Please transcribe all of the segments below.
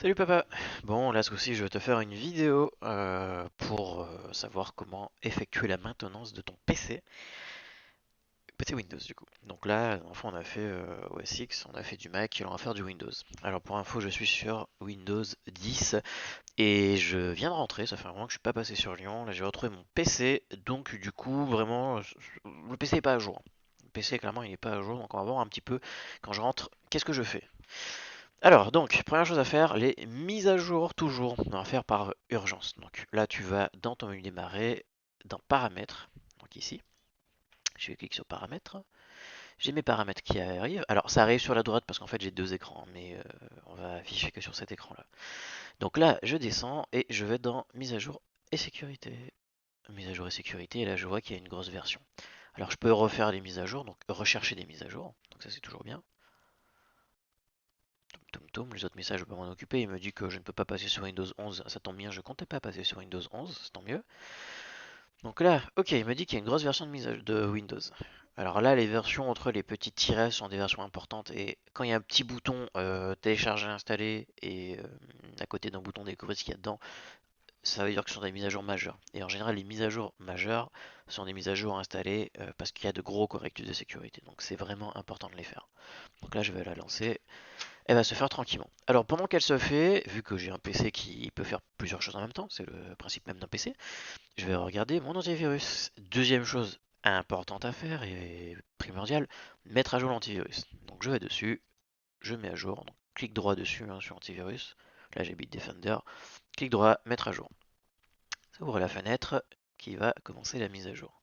Salut papa. Bon, là ce coup-ci, je vais te faire une vidéo pour savoir comment effectuer la maintenance de ton PC Windows du coup. Donc là, enfin, on a fait OS X, on a fait du Mac et on va faire du Windows. Alors pour info, je suis sur Windows 10 et je viens de rentrer, ça fait un moment que je suis pas passé sur Lyon. Là, j'ai retrouvé mon PC, donc du coup, vraiment, le PC est pas à jour. Le PC, clairement, il est pas à jour, donc on va voir un petit peu quand je rentre, qu'est-ce que je fais. Alors, donc, première chose à faire, les mises à jour toujours. On va faire par urgence. Donc là, tu vas dans ton menu démarrer, dans paramètres. Donc ici, je vais cliquer sur paramètres. J'ai mes paramètres qui arrivent. Alors, ça arrive sur la droite parce qu'en fait, j'ai deux écrans, mais on va afficher que sur cet écran-là. Donc là, je descends et je vais dans mise à jour et sécurité. Mise à jour et sécurité, et là, je vois qu'il y a une grosse version. Alors, je peux refaire les mises à jour, donc rechercher des mises à jour. Donc ça, c'est toujours bien. Les autres messages, je peux m'en occuper. Il me dit que je ne peux pas passer sur Windows 11. Ça tombe bien, je comptais pas passer sur Windows 11, c'est tant mieux. Donc là, ok, il me dit qu'il y a une grosse version de Windows. Alors là, les versions entre les petits tirets sont des versions importantes. Et quand il y a un petit bouton télécharger, installer, et à côté d'un bouton découvrir ce qu'il y a dedans, ça veut dire que ce sont des mises à jour majeures. Et en général, les mises à jour majeures sont des mises à jour installées parce qu'il y a de gros correctifs de sécurité. Donc c'est vraiment important de les faire. Donc là, je vais la lancer. Elle va se faire tranquillement. Alors pendant qu'elle se fait, vu que j'ai un PC qui peut faire plusieurs choses en même temps, c'est le principe même d'un PC, je vais regarder mon antivirus. Deuxième chose importante à faire et primordiale, mettre à jour l'antivirus. Donc je vais dessus, je mets à jour, donc clic droit dessus sur antivirus. Là j'ai Bitdefender, clic droit, mettre à jour. Ça ouvre la fenêtre qui va commencer la mise à jour.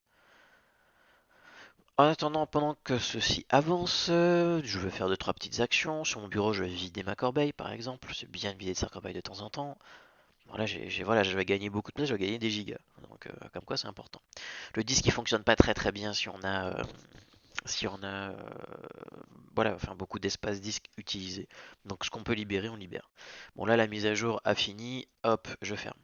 En attendant, pendant que ceci avance, je vais faire deux trois petites actions. Sur mon bureau, je vais vider ma corbeille, par exemple. C'est bien de vider sa corbeille de temps en temps. Voilà, voilà, je vais gagner beaucoup de place, je vais gagner des gigas. Donc, comme quoi, c'est important. Le disque, il fonctionne pas très très bien si on a, voilà, enfin beaucoup d'espace disque utilisé. Donc, ce qu'on peut libérer, on libère. Bon, là, la mise à jour a fini. Hop, je ferme.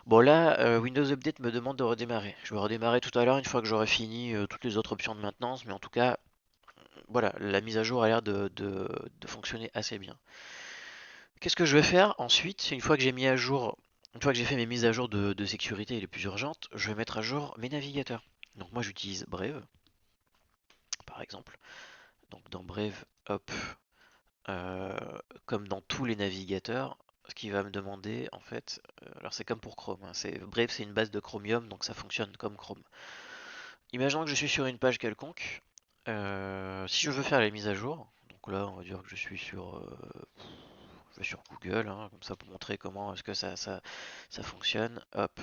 Bon là, Windows Update me demande de redémarrer. Je vais redémarrer tout à l'heure une fois que j'aurai fini toutes les autres options de maintenance, mais en tout cas, voilà, la mise à jour a l'air de fonctionner assez bien. Qu'est-ce que je vais faire ensuite, une fois que j'ai mis à jour, une fois que j'ai fait mes mises à jour de sécurité les plus urgentes, je vais mettre à jour mes navigateurs. Donc moi j'utilise Brave, par exemple. Donc dans Brave, hop, euh, comme dans tous les navigateurs, ce qui va me demander en fait, alors c'est comme pour Chrome, hein, Brave c'est une base de Chromium, donc ça fonctionne comme Chrome. Imaginons que je suis sur une page quelconque, si je veux faire les mises à jour, donc là on va dire que je suis je vais sur Google, hein, comme ça pour montrer comment est-ce que ça fonctionne. Hop,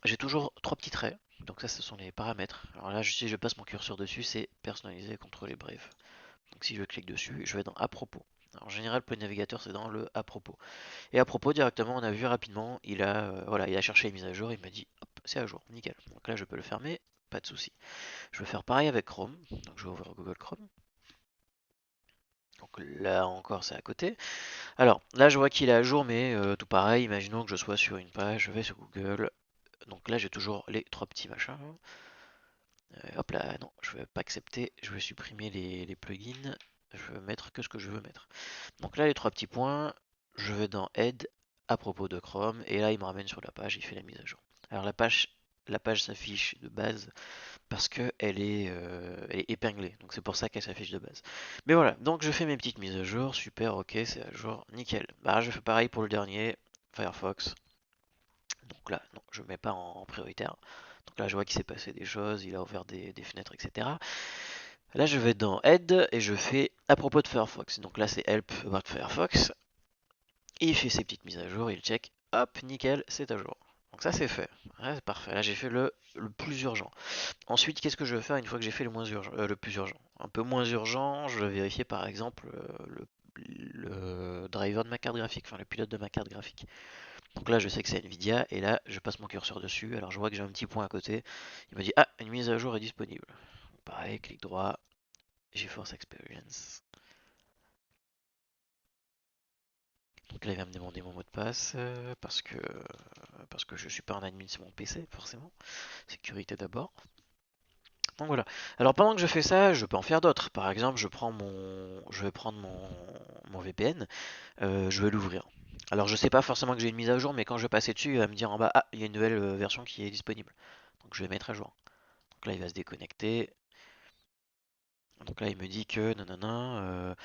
j'ai toujours trois petits traits, donc ça ce sont les paramètres. Alors là si je passe mon curseur dessus, c'est personnalisé, contrôler bref. Donc si je clique dessus, je vais dans à propos. Alors, en général, pour le navigateur, c'est dans le à propos. Et à propos, directement, on a vu rapidement, voilà, il a cherché les mises à jour, il m'a dit, hop, c'est à jour, nickel. Donc là, je peux le fermer, pas de souci. Je vais faire pareil avec Chrome. Donc je vais ouvrir Google Chrome. Donc là encore, c'est à côté. Alors là, je vois qu'il est à jour, mais tout pareil. Imaginons que je sois sur une page, je vais sur Google. Donc là, j'ai toujours les trois petits machins. Hop là, non, je vais pas accepter. Je vais supprimer les plugins. Je vais mettre que ce que je veux mettre. Donc là, les trois petits points. Je vais dans Aide à propos de Chrome. Et là, il me ramène sur la page. Il fait la mise à jour. Alors la page s'affiche de base parce qu'elle elle est épinglée. Donc c'est pour ça qu'elle s'affiche de base. Mais voilà, donc je fais mes petites mises à jour. Super, ok, c'est à jour, nickel. Bah, je fais pareil pour le dernier, Firefox. Donc là, non, je ne mets pas en prioritaire. Donc là, je vois qu'il s'est passé des choses, il a ouvert des fenêtres, etc. Là, je vais dans Aide et je fais à propos de Firefox. Donc là, c'est Help about Firefox. Il fait ses petites mises à jour, il check, hop, nickel, c'est à jour. Donc ça, c'est fait. Ouais, c'est parfait. Là, j'ai fait le plus urgent. Ensuite, qu'est-ce que je vais faire une fois que j'ai fait le plus urgent? Un peu moins urgent, je vais vérifier par exemple le driver de ma carte graphique, enfin le pilote de ma carte graphique. Donc là, je sais que c'est Nvidia, et là, je passe mon curseur dessus. Alors je vois que j'ai un petit point à côté. Il me dit, ah, une mise à jour est disponible. Donc, pareil, clic droit, GeForce Experience. Donc là, il va me demander mon mot de passe parce que je suis pas un admin sur mon PC, forcément. Sécurité d'abord. Donc voilà. Alors pendant que je fais ça, je peux en faire d'autres. Par exemple, je vais prendre mon VPN, je vais l'ouvrir. Alors je sais pas forcément que j'ai une mise à jour, mais quand je vais passer dessus, il va me dire en bas, ah, il y a une nouvelle version qui est disponible. Donc je vais mettre à jour. Donc là, il va se déconnecter. Donc là, il me dit que nanana,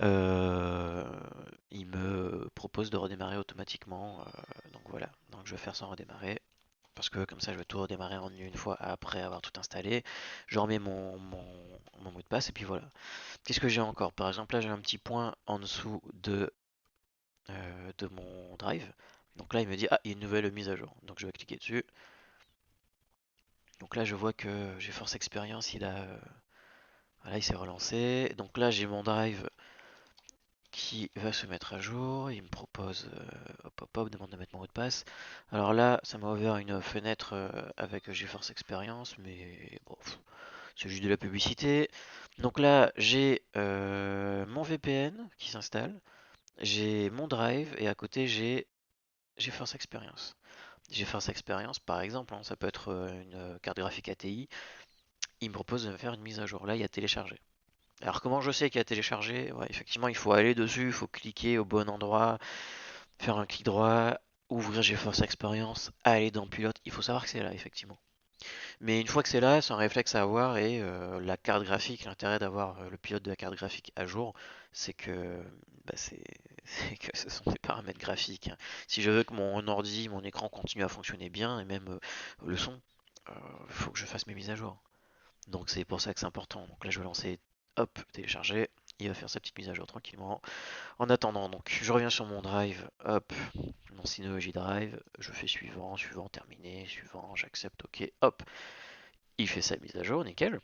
euh, il me propose de redémarrer automatiquement. Donc voilà, donc je vais faire sans redémarrer. Parce que comme ça, je vais tout redémarrer en une fois après avoir tout installé. Je remets mon mot de passe et puis voilà. Qu'est-ce que j'ai encore? Par exemple, là, j'ai un petit point en dessous de mon drive. Donc là, il me dit, ah, il y a une nouvelle mise à jour. Donc je vais cliquer dessus. Donc là, je vois que j'ai Force Expérience, voilà, il s'est relancé. Donc là, j'ai mon drive qui va se mettre à jour. Il me propose, hop hop hop, demande de mettre mon mot de passe. Alors là, ça m'a ouvert une fenêtre avec GeForce Experience, mais bon, c'est juste de la publicité. Donc là, j'ai mon VPN qui s'installe, j'ai mon drive et à côté j'ai GeForce Experience. GeForce Experience, par exemple, hein, ça peut être une carte graphique ATI. Il me propose de me faire une mise à jour. Là, il y a téléchargé. Alors comment je sais qu'il y a téléchargé? Ouais, effectivement, il faut aller dessus, il faut cliquer au bon endroit, faire un clic droit, ouvrir GeForce Experience, aller dans Pilote. Il faut savoir que c'est là, effectivement. Mais une fois que c'est là, c'est un réflexe à avoir et la carte graphique, l'intérêt d'avoir le pilote de la carte graphique à jour, c'est que bah, c'est que ce sont des paramètres graphiques, hein. Si je veux que mon ordi, mon écran continue à fonctionner bien et même le son, il faut que je fasse mes mises à jour. Donc c'est pour ça que c'est important. Donc là je vais lancer, hop, télécharger. Il va faire sa petite mise à jour tranquillement. En attendant, donc je reviens sur mon drive, hop, mon Synology Drive, je fais suivant, suivant, terminé, suivant, j'accepte, ok, hop, il fait sa mise à jour, nickel.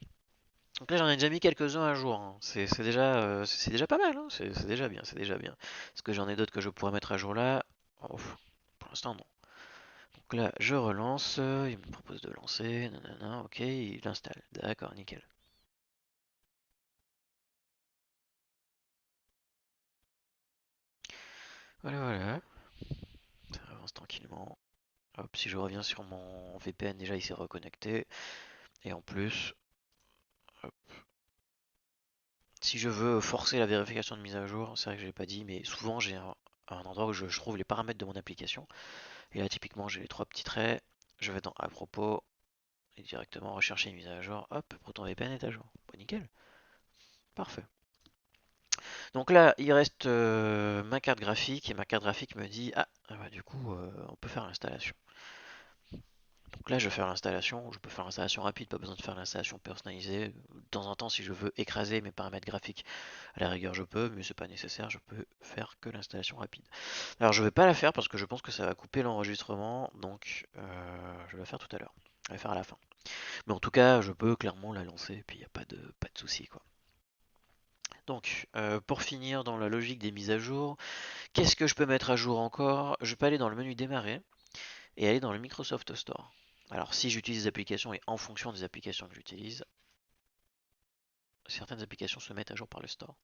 Donc là j'en ai déjà mis quelques-uns à jour, hein. C'est déjà pas mal, hein. C'est déjà bien, c'est déjà bien. Est-ce que j'en ai d'autres que je pourrais mettre à jour là? Oh, pour l'instant non. Donc là je relance, il me propose de lancer, nanana, ok, il installe, d'accord, nickel. Voilà, voilà, ça avance tranquillement. Hop, si je reviens sur mon VPN, déjà il s'est reconnecté. Et en plus, hop, si je veux forcer la vérification de mise à jour, c'est vrai que je l'ai pas dit, mais souvent j'ai un endroit où je trouve les paramètres de mon application. Et là, typiquement, j'ai les trois petits traits. Je vais dans à propos et directement rechercher une mise à jour. Hop, pour ton VPN est à jour. Bon, nickel, parfait. Donc là, il reste ma carte graphique et ma carte graphique me dit ah bah, du coup, on peut faire l'installation. Donc là, je vais faire l'installation. Je peux faire l'installation rapide, pas besoin de faire l'installation personnalisée. De temps en temps, si je veux écraser mes paramètres graphiques, à la rigueur, je peux, mais c'est pas nécessaire. Je peux faire que l'installation rapide. Alors, je vais pas la faire parce que je pense que ça va couper l'enregistrement, donc je vais la faire tout à l'heure. Je vais la faire à la fin. Mais en tout cas, je peux clairement la lancer, et puis il n'y a pas de souci, quoi. Donc, pour finir dans la logique des mises à jour, qu'est-ce que je peux mettre à jour encore? Je peux aller dans le menu démarrer et aller dans le Microsoft Store. Alors, si j'utilise des applications et en fonction des applications que j'utilise, certaines applications se mettent à jour par le store.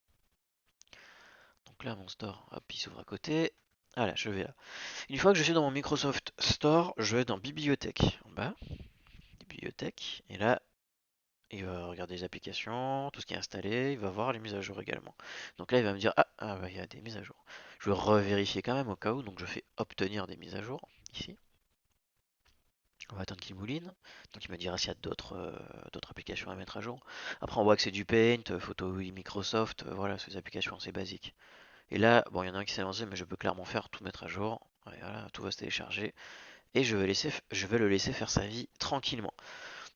Donc là, mon store, hop, il s'ouvre à côté. Voilà, je vais là. Une fois que je suis dans mon Microsoft Store, je vais dans Bibliothèque en bas. Bibliothèque. Et là, il va regarder les applications, tout ce qui est installé. Il va voir les mises à jour également. Donc là, il va me dire ah bah, il y a des mises à jour. Je vais revérifier quand même au cas où. Donc je fais obtenir des mises à jour ici. On va attendre qu'il mouline. Donc il me dira s'il y a d'autres applications à mettre à jour. Après, on voit que c'est du Paint, Photo Microsoft, voilà, ces applications, c'est basique. Et là, bon, il y en a un qui s'est lancé, mais je peux clairement faire tout mettre à jour. Et voilà, tout va se télécharger. Et je vais le laisser faire sa vie tranquillement.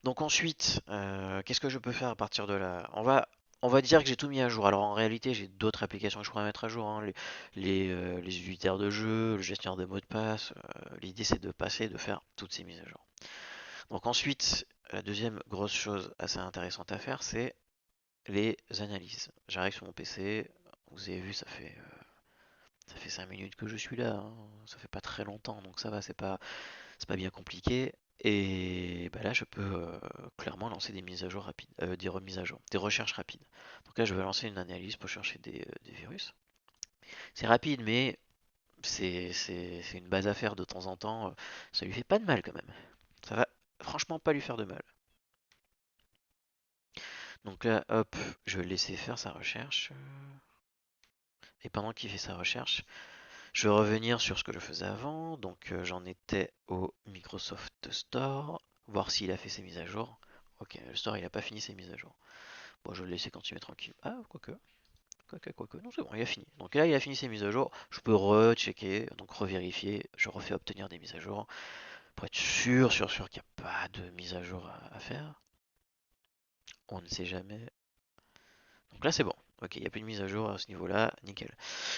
Donc ensuite, qu'est-ce que je peux faire à partir de là? On va dire que j'ai tout mis à jour. Alors en réalité, j'ai d'autres applications que je pourrais mettre à jour, hein. Les utilitaires de jeu, le gestionnaire de mots de passe. L'idée, c'est de passer, de faire toutes ces mises à jour. Donc ensuite, la deuxième grosse chose assez intéressante à faire, c'est les analyses. J'arrive sur mon PC. Vous avez vu, ça fait 5 minutes que je suis là, hein. Ça fait pas très longtemps, donc ça va, c'est pas bien compliqué. Et bah là, je peux clairement lancer des mises à jour rapides, des remises à jour, des recherches rapides. Donc là, je vais lancer une analyse pour chercher des virus. C'est rapide, mais c'est une base à faire de temps en temps. Ça lui fait pas de mal quand même. Ça va franchement pas lui faire de mal. Donc là, hop, je vais le laisser faire sa recherche. Et pendant qu'il fait sa recherche, Je vais revenir sur ce que je faisais avant. Donc j'en étais au Microsoft Store, voir s'il a fait ses mises à jour. Ok, le store il a pas fini ses mises à jour. Bon, je vais le laisser continuer tranquille. Ah, quoique. Quoique. Non, c'est bon, il a fini. Donc là, il a fini ses mises à jour. Je peux rechecker, donc revérifier. Je refais obtenir des mises à jour pour être sûr qu'il n'y a pas de mise à jour à faire. On ne sait jamais. Donc là, c'est bon. Ok, il n'y a plus de mise à jour à ce niveau-là. Nickel.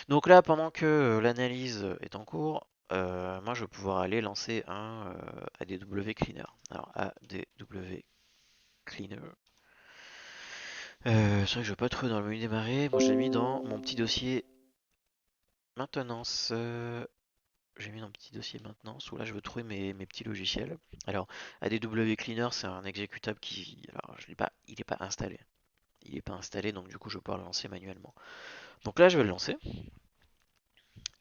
Donc là, pendant que l'analyse est en cours, moi, je vais pouvoir aller lancer un ADW Cleaner. Alors, ADW Cleaner. C'est vrai que je vais pas trouver dans le menu démarrer. Moi, je l'ai mis dans mon petit dossier maintenance. J'ai mis dans le petit dossier maintenance où là je veux trouver mes petits logiciels. Alors, ADW Cleaner, c'est un exécutable qui. Alors, je l'ai pas, il n'est pas installé. Il n'est pas installé, donc du coup, je vais pouvoir le lancer manuellement. Donc là, je vais le lancer.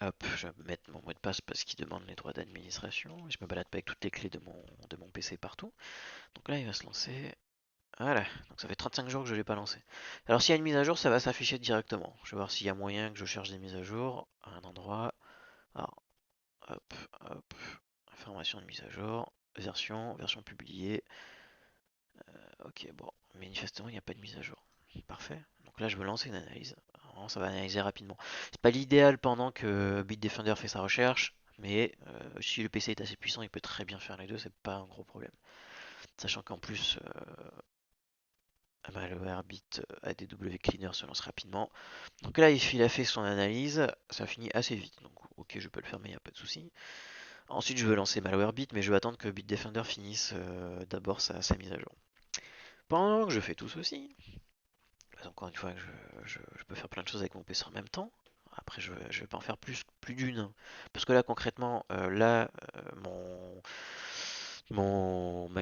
Hop, je vais mettre mon mot de passe parce qu'il demande les droits d'administration. Je me balade pas avec toutes les clés de mon PC partout. Donc là, il va se lancer. Voilà, donc ça fait 35 jours que je ne l'ai pas lancé. Alors s'il y a une mise à jour, ça va s'afficher directement. Je vais voir s'il y a moyen que je cherche des mises à jour à un endroit. Alors, hop, hop, information de mise à jour, version publiée. Ok, bon, manifestement, il n'y a pas de mise à jour. Parfait. Donc là, je veux lancer une analyse. Alors, ça va analyser rapidement. C'est pas l'idéal pendant que Bitdefender fait sa recherche, mais si le PC est assez puissant, il peut très bien faire les deux, c'est pas un gros problème. Sachant qu'en plus, malware bit ADW cleaner se lance rapidement. Donc là, il a fait son analyse, ça finit assez vite. Donc ok, je peux le fermer, il n'y a pas de souci. Ensuite, je veux lancer malware bit, mais je vais attendre que Bitdefender finisse d'abord sa mise à jour. Pendant que je fais tout ceci, encore une fois, je peux faire plein de choses avec mon PC en même temps. Après, je vais pas en faire plus d'une. Parce que là, concrètement, ma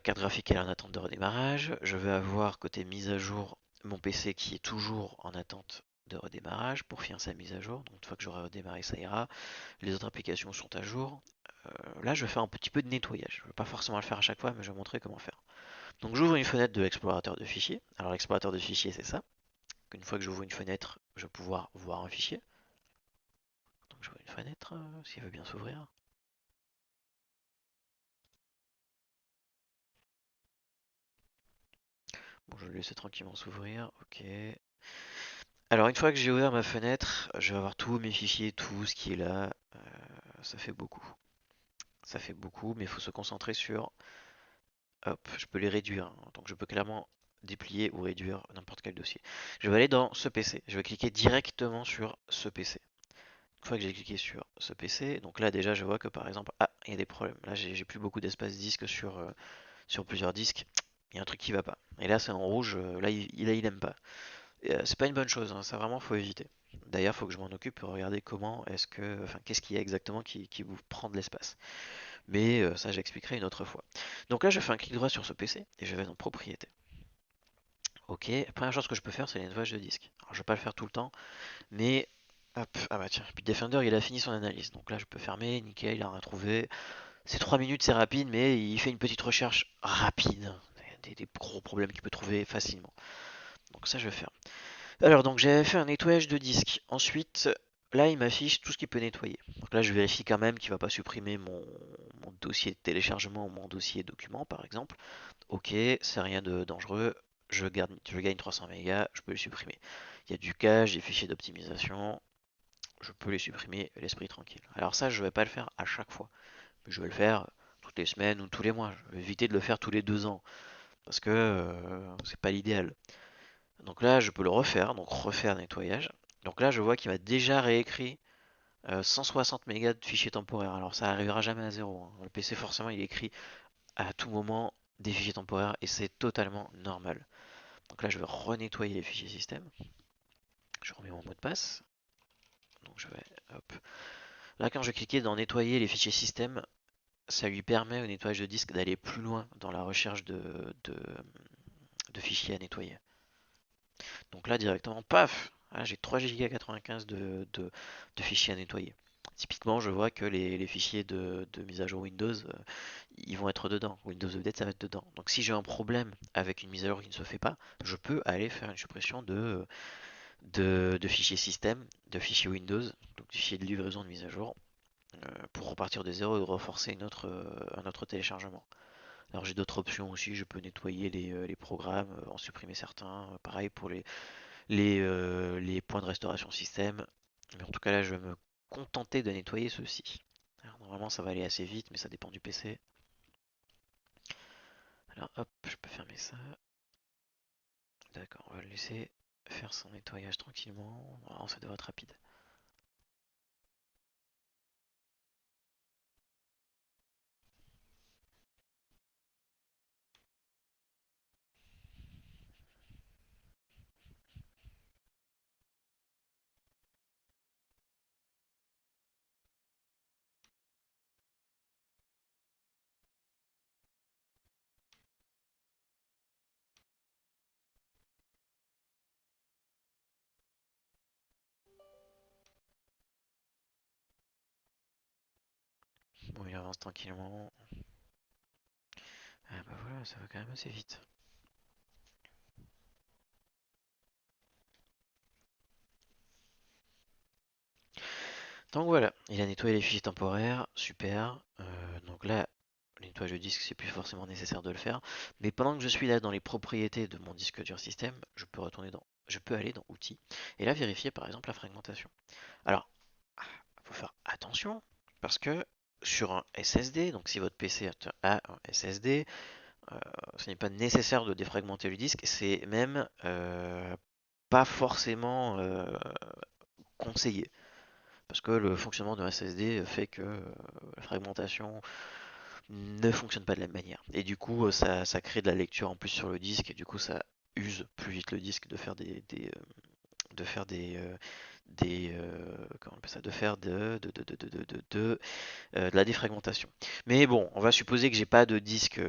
carte graphique est en attente de redémarrage. Je vais avoir côté mise à jour mon PC qui est toujours en attente de redémarrage pour finir sa mise à jour. Donc une fois que j'aurai redémarré, ça ira. Les autres applications sont à jour. Là, je vais faire un petit peu de nettoyage. Je ne vais pas forcément le faire à chaque fois, mais je vais montrer comment faire. Donc j'ouvre une fenêtre de l'explorateur de fichiers. Alors l'explorateur de fichiers, c'est ça. Une fois que j'ouvre une fenêtre, je vais pouvoir voir un fichier. Donc j'ouvre une fenêtre, s'il veut bien s'ouvrir. Bon, je vais le laisser tranquillement s'ouvrir. Ok. Alors une fois que j'ai ouvert ma fenêtre, je vais avoir tous mes fichiers, tout ce qui est là. Ça fait beaucoup. Ça fait beaucoup, mais il faut se concentrer sur. Hop, je peux les réduire, hein. Donc je peux clairement déplier ou réduire n'importe quel dossier. Je vais aller dans ce PC. Je vais cliquer directement sur ce PC. Une fois que j'ai cliqué sur ce PC, donc là déjà je vois que par exemple, ah, il y a des problèmes. Là j'ai plus beaucoup d'espace disque sur plusieurs disques. Il y a un truc qui va pas. Et là c'est en rouge, là il aime pas. C'est pas une bonne chose, hein, ça vraiment faut éviter. D'ailleurs, faut que je m'en occupe pour regarder comment est-ce que, enfin, qu'est-ce qu'il y a exactement qui vous prend de l'espace. Mais ça, j'expliquerai une autre fois. Donc là, je fais un clic droit sur ce PC et je vais dans Propriétés. Ok, la première chose que je peux faire, c'est le nettoyage de disque. Alors, je vais pas le faire tout le temps, mais hop, ah bah tiens, Bitdefender, il a fini son analyse. Donc là, je peux fermer, nickel, il a rien trouvé. C'est 3 minutes, c'est rapide, mais il fait une petite recherche rapide. Des gros problèmes qu'il peut trouver facilement. Donc ça, je vais faire. Alors donc j'avais fait un nettoyage de disque. Ensuite, là il m'affiche tout ce qu'il peut nettoyer. Donc là je vérifie quand même qu'il ne va pas supprimer mon dossier de téléchargement ou mon dossier document par exemple. Ok, c'est rien de dangereux. Je gagne 300 mégas, je peux le supprimer. Il y a du cache, des fichiers d'optimisation, je peux les supprimer, l'esprit tranquille. Alors ça je ne vais pas le faire à chaque fois. Mais je vais le faire toutes les semaines ou tous les mois. Je vais éviter de le faire tous les 2 ans. Parce que c'est pas l'idéal. Donc là, je peux le refaire, donc refaire nettoyage. Donc là, je vois qu'il m'a déjà réécrit 160 mégas de fichiers temporaires. Alors ça arrivera jamais à zéro, hein. Le PC, forcément, il écrit à tout moment des fichiers temporaires et c'est totalement normal. Donc là, je vais renettoyer les fichiers système. Je remets mon mot de passe. Donc je vais, hop. Là, quand je vais cliquer dans nettoyer les fichiers système, ça lui permet au nettoyage de disque d'aller plus loin dans la recherche de fichiers à nettoyer. Donc là, directement, paf, ah, j'ai 3 Go 95 de fichiers à nettoyer. Typiquement, je vois que les fichiers de mise à jour Windows, ils vont être dedans. Windows Update, ça va être dedans. Donc si j'ai un problème avec une mise à jour qui ne se fait pas, je peux aller faire une suppression de fichiers système, de fichiers Windows, donc de fichiers de livraison de mise à jour, pour repartir de zéro et reforcer un autre téléchargement. Alors j'ai d'autres options aussi, je peux nettoyer les programmes, en supprimer certains, pareil pour les points de restauration système. Mais en tout cas là je vais me contenter de nettoyer ceux-ci. Alors, normalement ça va aller assez vite, mais ça dépend du PC. Alors hop, je peux fermer ça. D'accord, on va le laisser faire son nettoyage tranquillement. Normalement ça devrait être rapide. Bon, il avance tranquillement. Ah bah voilà, ça va quand même assez vite. Donc voilà, il a nettoyé les fichiers temporaires, super. Donc là, le nettoyage de disque, c'est plus forcément nécessaire de le faire. Mais pendant que je suis là dans les propriétés de mon disque dur système, je peux aller dans Outils et là vérifier par exemple la fragmentation. Alors, il faut faire attention parce que sur un SSD, donc si votre PC a un SSD, ce n'est pas nécessaire de défragmenter le disque, c'est même pas forcément conseillé. Parce que le fonctionnement d'un SSD fait que la fragmentation ne fonctionne pas de la même manière. Et du coup, ça crée de la lecture en plus sur le disque, et du coup, ça use plus vite le disque de faire de faire comment on appelle ça, de faire de la défragmentation. Mais bon, on va supposer que j'ai pas de disque,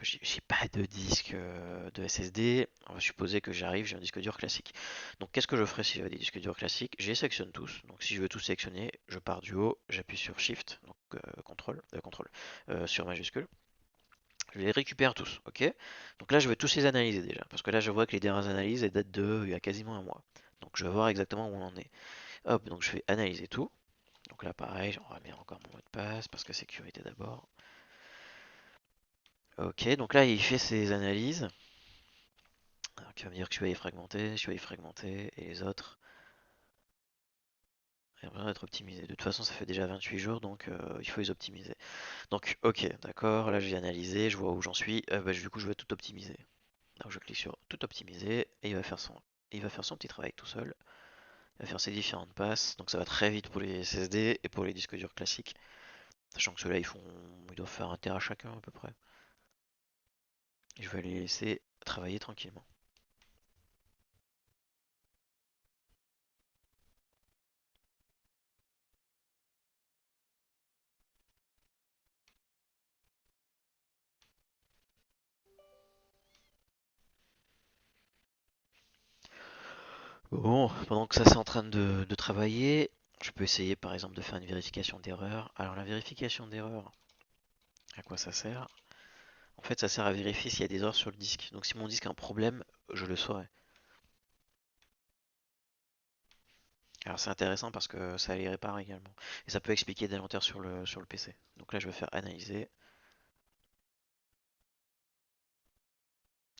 j'ai pas de disque de SSD. On va supposer que j'ai un disque dur classique. Donc qu'est-ce que je ferai si j'avais des disques durs classiques? Je les sélectionne tous. Donc si je veux tout sélectionner, je pars du haut, j'appuie sur Shift, donc sur majuscule. Je les récupère tous, ok? Donc là, je vais tous les analyser déjà, parce que là, je vois que les dernières analyses elles datent de il y a quasiment un mois. Donc je vais voir exactement où on en est. Hop, donc je fais analyser tout. Donc là, pareil, j'en remets encore mon mot de passe parce que sécurité d'abord. Ok, donc là, il fait ses analyses. Alors, il va me dire que je vais y fragmenter, et les autres, ils ont besoin d'être optimisés. De toute façon, ça fait déjà 28 jours, donc il faut les optimiser. Donc, ok, d'accord, là, j'ai analysé, je vois où j'en suis. Bah, du coup, je vais tout optimiser. Donc, je clique sur tout optimiser, et il va faire son petit travail tout seul. Il va faire ses différentes passes, donc ça va très vite pour les SSD et pour les disques durs classiques. Sachant que ceux-là, ils doivent faire 1 Tera chacun à peu près. Et je vais les laisser travailler tranquillement. Bon, pendant que ça c'est en train de travailler, je peux essayer par exemple de faire une vérification d'erreur. Alors la vérification d'erreur, à quoi ça sert? En fait, ça sert à vérifier s'il y a des erreurs sur le disque. Donc si mon disque a un problème, je le saurai. Alors c'est intéressant parce que ça les répare également. Et ça peut expliquer des lenteurs sur le PC. Donc là, je vais faire analyser.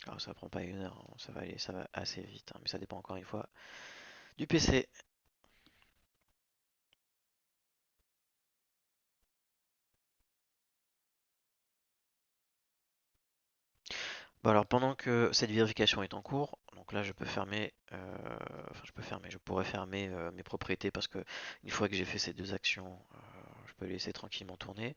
Alors ça prend pas 1 heure, hein, ça va aller, ça va assez vite, hein, mais ça dépend encore une fois du PC. Bon alors pendant que cette vérification est en cours, donc là je peux fermer, enfin je pourrais fermer mes propriétés parce que une fois que j'ai fait ces deux actions, je peux laisser tranquillement tourner.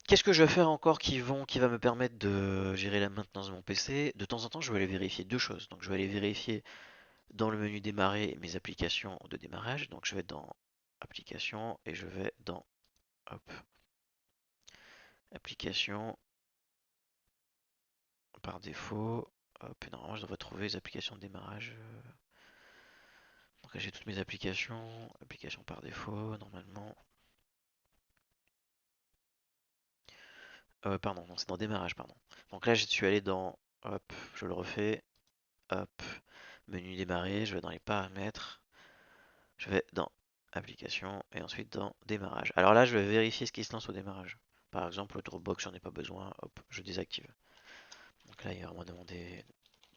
Qu'est-ce que je vais faire encore qui va me permettre de gérer la maintenance de mon PC? De temps en temps je vais aller vérifier deux choses. Donc je vais aller vérifier dans le menu démarrer mes applications de démarrage. Donc je vais dans applications et je vais dans hop, applications par défaut. Hop, et normalement je devrais trouver les applications de démarrage. Donc là j'ai toutes mes applications, applications par défaut, normalement. Pardon, non, c'est dans démarrage, pardon. Donc là je suis allé dans, hop, je le refais, hop. Menu démarrer, je vais dans les paramètres, je vais dans application et ensuite dans démarrage. Alors là, je vais vérifier ce qui se lance au démarrage. Par exemple, le Dropbox, j'en ai pas besoin, hop, je désactive. Donc là, il va vraiment demander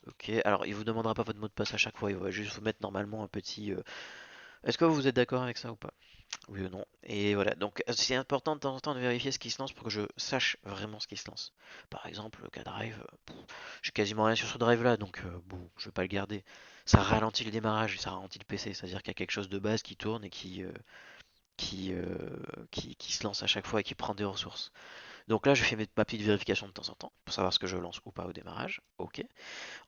OK. Alors, il vous demandera pas votre mot de passe à chaque fois, il va juste vous mettre normalement un petit. Est-ce que vous êtes d'accord avec ça ou pas? Oui ou non. Et voilà, donc c'est important de temps en temps de vérifier ce qui se lance pour que je sache vraiment ce qui se lance. Par exemple, le cas drive, j'ai quasiment rien sur ce drive là, donc bon, je vais pas le garder. Ça ralentit le démarrage, ça ralentit le PC, c'est-à-dire qu'il y a quelque chose de base qui tourne et qui, euh, qui se lance à chaque fois et qui prend des ressources. Donc là, je fais ma petite vérification de temps en temps pour savoir ce que je lance ou pas au démarrage. Ok.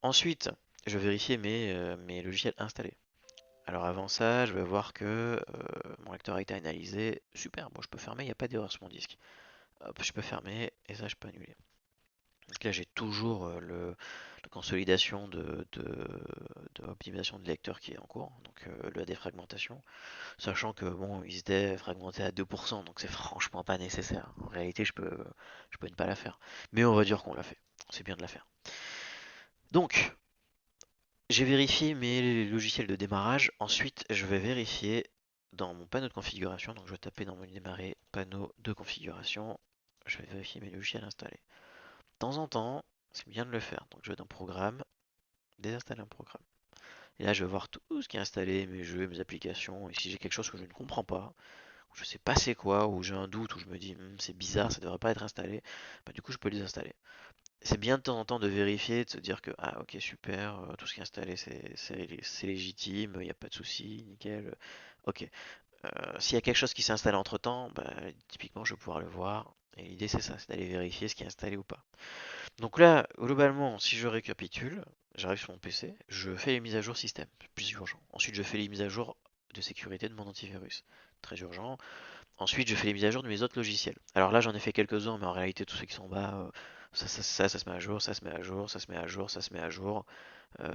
Ensuite, je vais vérifier mes logiciels installés. Alors avant ça, je vais voir que mon lecteur a été analysé. Super, bon, je peux fermer, il n'y a pas d'erreur sur mon disque. Hop, je peux fermer et ça, je peux annuler. Donc là, j'ai toujours la consolidation de optimisation de lecteur qui est en cours, donc la défragmentation. Sachant que bon, il se défragmenté à 2%, donc c'est franchement pas nécessaire. En réalité, je peux ne pas la faire. Mais on va dire qu'on l'a fait. C'est bien de la faire. Donc, j'ai vérifié mes logiciels de démarrage. Ensuite, je vais vérifier dans mon panneau de configuration. Donc, je vais taper dans mon démarrer panneau de configuration. Je vais vérifier mes logiciels installés. De temps en temps, c'est bien de le faire. Donc, je vais dans Programme, désinstaller un programme. Et là, je vais voir tout ce qui est installé, mes jeux, mes applications. Et si j'ai quelque chose que je ne comprends pas, ou je sais pas c'est quoi, ou j'ai un doute, ou je me dis c'est bizarre, ça devrait pas être installé, bah, du coup, je peux les installer. C'est bien de temps en temps de vérifier, de se dire que ah ok super, tout ce qui est installé c'est légitime, il n'y a pas de souci, nickel. Ok. S'il y a quelque chose qui s'est installé entre temps, bah, typiquement je vais pouvoir le voir. Et l'idée c'est ça, c'est d'aller vérifier ce qui est installé ou pas. Donc là, globalement, si je récapitule, j'arrive sur mon PC, je fais les mises à jour système, plus urgent. Ensuite je fais les mises à jour de sécurité de mon antivirus, très urgent. Ensuite, je fais les mises à jour de mes autres logiciels. Alors là, j'en ai fait quelques-uns, mais en réalité, tous ceux qui sont en bas, ça se met à jour, ça se met à jour, ça se met à jour, ça se met à jour,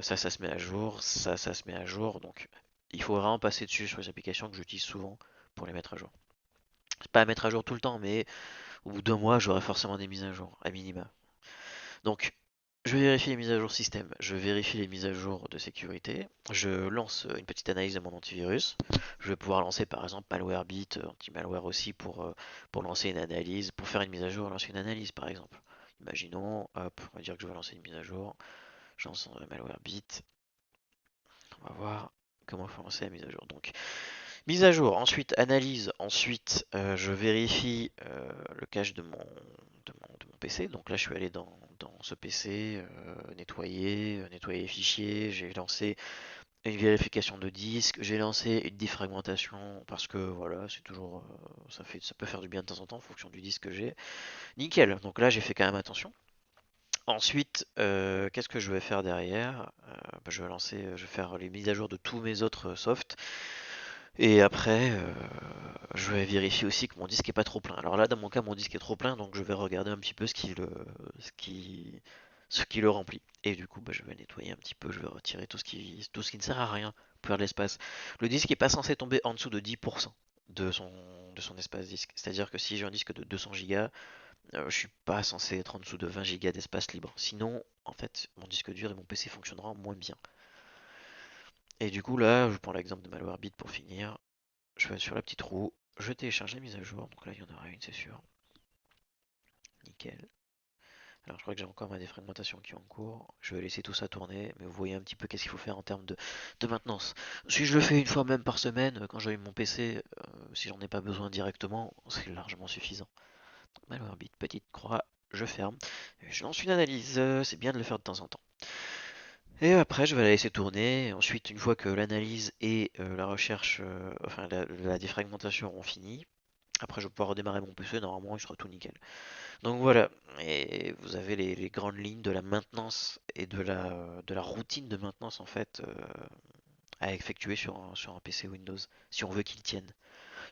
ça se met à jour, ça se met à jour. Donc, il faut vraiment passer dessus sur les applications que j'utilise souvent pour les mettre à jour. C'est pas à mettre à jour tout le temps, mais au bout d'un mois, j'aurai forcément des mises à jour, à minima. Donc, je vérifie les mises à jour système, je vérifie les mises à jour de sécurité, je lance une petite analyse de mon antivirus. Je vais pouvoir lancer par exemple Malwarebit, anti-malware aussi pour lancer une analyse, pour faire une mise à jour, lancer une analyse par exemple. Imaginons, hop, on va dire que je vais lancer une mise à jour, je lance Malwarebit, on va voir comment il faut lancer la mise à jour. Donc, mise à jour, ensuite analyse, ensuite je vérifie le cache de mon PC. Donc là je suis allé dans ce PC, nettoyer les fichiers, j'ai lancé une vérification de disque, j'ai lancé une défragmentation parce que voilà, c'est toujours ça peut faire du bien de temps en temps en fonction du disque que j'ai. Nickel, donc là j'ai fait quand même attention. Ensuite, qu'est-ce que je vais faire derrière? Bah, je vais faire les mises à jour de tous mes autres softs. Et après, je vais vérifier aussi que mon disque est pas trop plein. Alors là, dans mon cas, mon disque est trop plein, donc je vais regarder un petit peu ce qui, ce qui le remplit. Et du coup, bah, je vais nettoyer un petit peu, je vais retirer tout ce qui ne sert à rien pour faire de l'espace. Le disque est pas censé tomber en dessous de 10% de de son espace disque. C'est-à-dire que si j'ai un disque de 200 Go, je suis pas censé être en dessous de 20 Go d'espace libre. Sinon, en fait, mon disque dur et mon PC fonctionneront moins bien. Et du coup, là, je prends l'exemple de Malwarebit pour finir. Je vais sur la petite roue, je télécharge la mise à jour, donc là il y en aura une c'est sûr. Nickel. Alors je crois que j'ai encore ma défragmentation qui est en cours. Je vais laisser tout ça tourner, mais vous voyez un petit peu qu'est-ce qu'il faut faire en termes de maintenance. Si je le fais une fois même par semaine, quand j'allume mon PC, si j'en ai pas besoin directement, c'est largement suffisant. Malwarebit, petite croix, je ferme. Je lance une analyse, c'est bien de le faire de temps en temps. Et après, je vais la laisser tourner. Ensuite, une fois que l'analyse et la recherche, enfin la défragmentation auront fini, après, je vais pouvoir redémarrer mon PC, normalement, il sera tout nickel. Donc voilà, et vous avez les grandes lignes de la maintenance et de la routine de maintenance en fait à effectuer sur un PC Windows, si on veut qu'il tienne.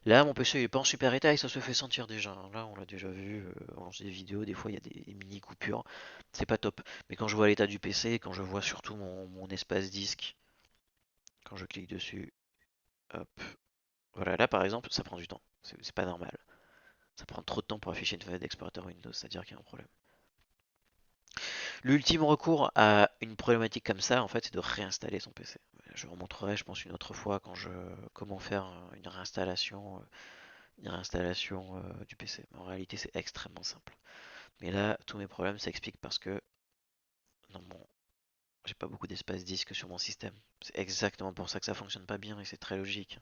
Là, mon PC il est pas en super état et ça se fait sentir déjà. Là, on l'a déjà vu, on lance des vidéos, des fois il y a des mini coupures, c'est pas top. Mais quand je vois l'état du PC, quand je vois surtout mon espace disque, quand je clique dessus, hop, voilà, là par exemple, ça prend du temps, c'est pas normal. Ça prend trop de temps pour afficher une fenêtre d'explorateur Windows, c'est-à-dire qu'il y a un problème. L'ultime recours à une problématique comme ça, en fait, c'est de réinstaller son PC. Je vous montrerai, je pense, une autre fois comment faire une réinstallation du PC. En réalité, c'est extrêmement simple. Mais là, tous mes problèmes s'expliquent parce que dans mon, j'ai pas beaucoup d'espace disque sur mon système. C'est exactement pour ça que ça fonctionne pas bien et c'est très logique.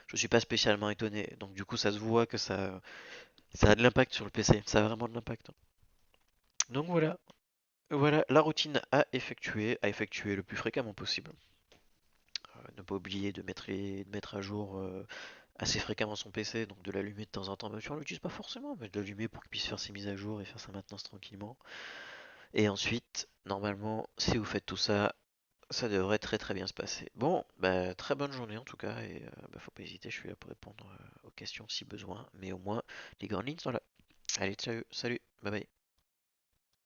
Je suis pas spécialement étonné. Donc du coup, ça se voit que ça a de l'impact sur le PC. Ça a vraiment de l'impact. Donc voilà. Voilà la routine à effectuer le plus fréquemment possible. Ne pas oublier de mettre à jour assez fréquemment son PC, donc de l'allumer de temps en temps, même si on l'utilise pas forcément, mais de l'allumer pour qu'il puisse faire ses mises à jour et faire sa maintenance tranquillement. Et ensuite, normalement, si vous faites tout ça, ça devrait très très bien se passer. Bon, bah, très bonne journée en tout cas, et bah, faut pas hésiter, je suis là pour répondre aux questions si besoin, mais au moins les grandes lignes sont là. Allez, salut, salut, bye bye.